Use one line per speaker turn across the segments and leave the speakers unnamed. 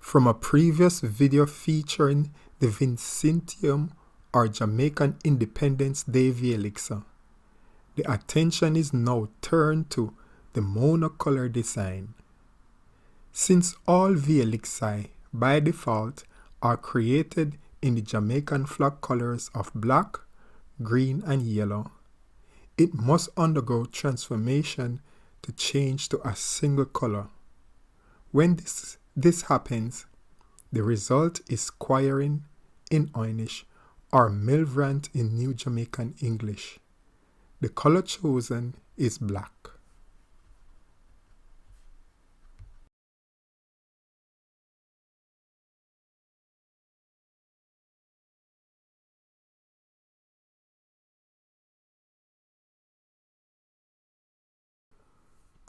From a previous video featuring the Vincentium or Jamaican Independence Day Veeliksa, the attention is now turned to the monocolor design. Since all Veeliksae by default are created in the Jamaican flag colors of black, green and yellow, it must undergo transformation to change to a single color. When this happens, the result is squiring in Oy'Nissh or Millvrant in New Jamaican English. The color chosen is black.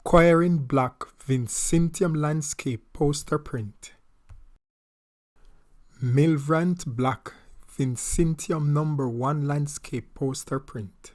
Squiring black Vincentium landscape poster print. Millvrant black Vincentium #1 landscape poster print.